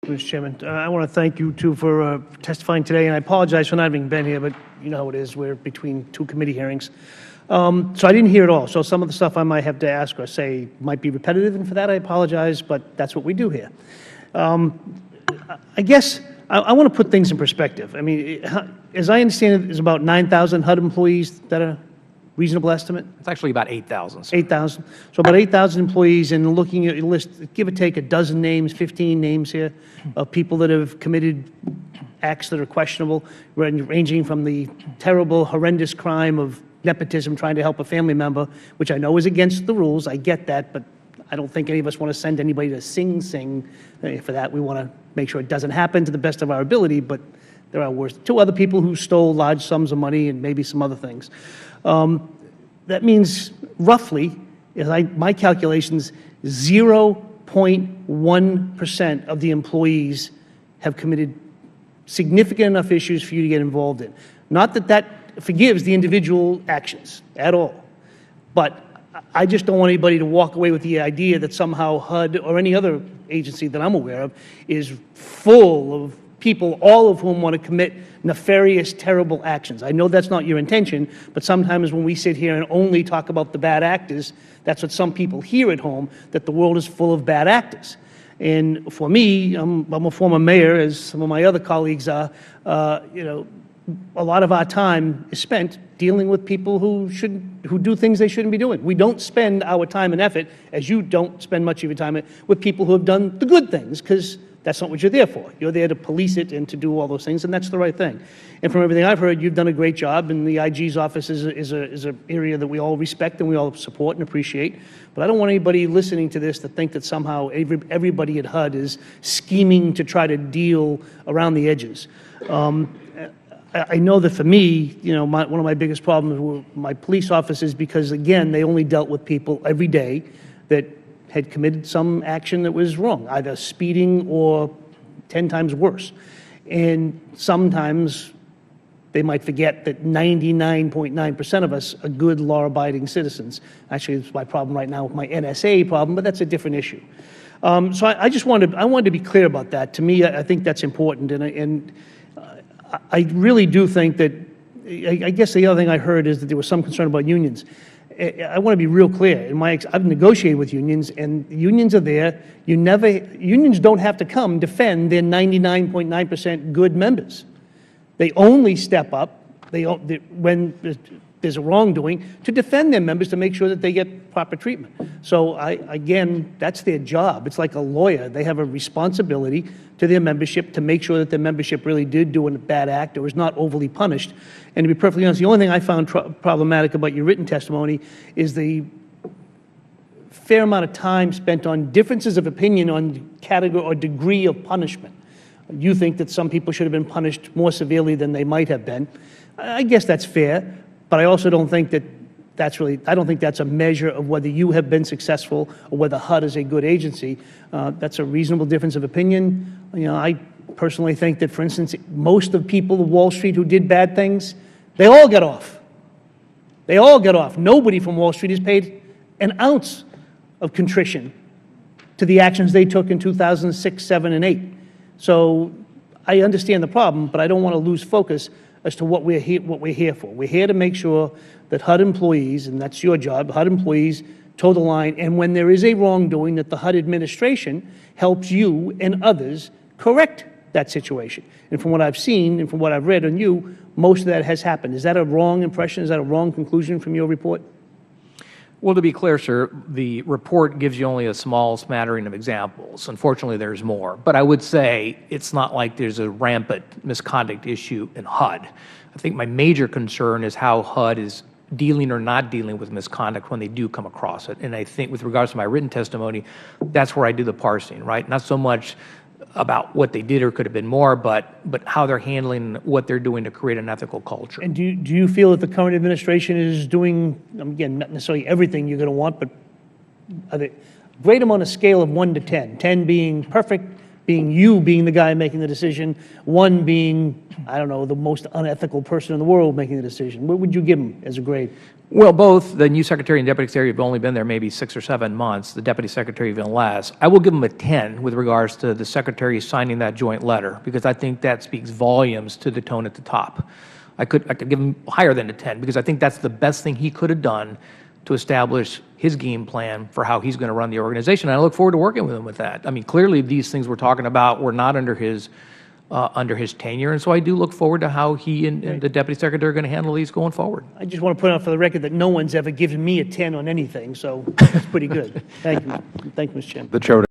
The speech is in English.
Mr. Chairman. I want to thank you, too, for testifying today, and I apologize for not having been here, but you know how it is. We're between two committee hearings. So I didn't hear it all, so some of the stuff I might have to ask or say might be repetitive, and for that I apologize, but that's what we do here. I guess I want to put things in perspective. I mean, as I understand it, there's about 9,000 HUD employees that are reasonable estimate? It's actually about 8,000. 8,000. So about 8,000 employees, and looking at your list, give or take a dozen names, 15 names here of people that have committed acts that are questionable, ranging from the terrible, horrendous crime of nepotism, trying to help a family member, which I know is against the rules. I get that, but I don't think any of us want to send anybody to Sing Sing for that. We want to make sure it doesn't happen to the best of our ability, but there are worse. 2 other people who stole large sums of money and maybe some other things. That means roughly, my calculations, 0.1% of the employees have committed significant enough issues for you to get involved in. Not that that forgives the individual actions at all, but I just don't want anybody to walk away with the idea that somehow HUD or any other agency that I'm aware of is full of people, all of whom want to commit nefarious, terrible actions. I know that's not your intention, but sometimes when we sit here and only talk about the bad actors, that's what some people hear at home, that the world is full of bad actors. And for me, I'm a former mayor, as some of my other colleagues are. You know, a lot of our time is spent dealing with people who do things they shouldn't be doing. We don't spend our time and effort, as you don't spend much of your time, with people who have done the good things, because that's not what you're there for. You're there to police it and to do all those things, and that's the right thing. And from everything I've heard, you've done a great job, and the IG's office is an area that we all respect and we all support and appreciate. But I don't want anybody listening to this to think that somehow everybody at HUD is scheming to try to deal around the edges. I know that for me, you know, one of my biggest problems with my police officers, because again, they only dealt with people every day that had committed some action that was wrong, either speeding or 10 times worse. And sometimes they might forget that 99.9% of us are good, law-abiding citizens. Actually, it's my problem right now with my NSA problem, but that's a different issue. So I just wanted to be clear about that. To me, I think that's important, and I really do think that, I guess the other thing I heard is that there was some concern about unions. I want to be real clear. I've negotiated with unions, and unions are there. Unions don't have to come defend their 99.9% good members. They only step up when there's a wrongdoing to defend their members to make sure that they get proper treatment. So again, that's their job. It's like a lawyer. They have a responsibility to their membership to make sure that their membership really did do a bad act or was not overly punished. And to be perfectly honest, the only thing I found problematic about your written testimony is the fair amount of time spent on differences of opinion on category or degree of punishment. You think that some people should have been punished more severely than they might have been. I guess that's fair, but I also don't think that I don't think that's a measure of whether you have been successful or whether HUD is a good agency. That's a reasonable difference of opinion. You know, I personally think that, for instance, most of the people of Wall Street who did bad things, they all get off. They all get off. Nobody from Wall Street has paid an ounce of contrition to the actions they took in 2006, 7, and 8. So I understand the problem, but I don't want to lose focus as to what we're here for. We're here to make sure that HUD employees, and that's your job, HUD employees toe the line, and when there is a wrongdoing, that the HUD administration helps you and others correct that situation. And from what I've seen and from what I've read on you, most of that has happened. Is that a wrong impression? Is that a wrong conclusion from your report? Well, to be clear, sir, the report gives you only a small smattering of examples. Unfortunately, there's more. But I would say it's not like there's a rampant misconduct issue in HUD. I think my major concern is how HUD is dealing or not dealing with misconduct when they do come across it. And I think with regards to my written testimony, that's where I do the parsing, right? Not so much about what they did or could have been more, but how they're handling what they're doing to create an ethical culture. And do you feel that the current administration is doing, again, not necessarily everything you're going to want, but a great amount of scale of 1 to 10, 10 being perfect, being you being the guy making the decision, one being, I don't know, the most unethical person in the world making the decision? What would you give him as a grade? Well, both the new secretary and deputy secretary have only been there maybe 6 or 7 months, the deputy secretary even less. I will give him a 10 with regards to the secretary signing that joint letter, because I think that speaks volumes to the tone at the top. I could give him higher than a 10, because I think that's the best thing he could have done to establish his game plan for how he's going to run the organization. And I look forward to working with him with that. I mean, clearly these things we're talking about were not under his tenure, and so I do look forward to how he and the deputy secretary are going to handle these going forward. I just want to put out for the record that no one's ever given me a 10 on anything, so that's pretty good. Thank you. Thank you, Mr. Chairman. The chair would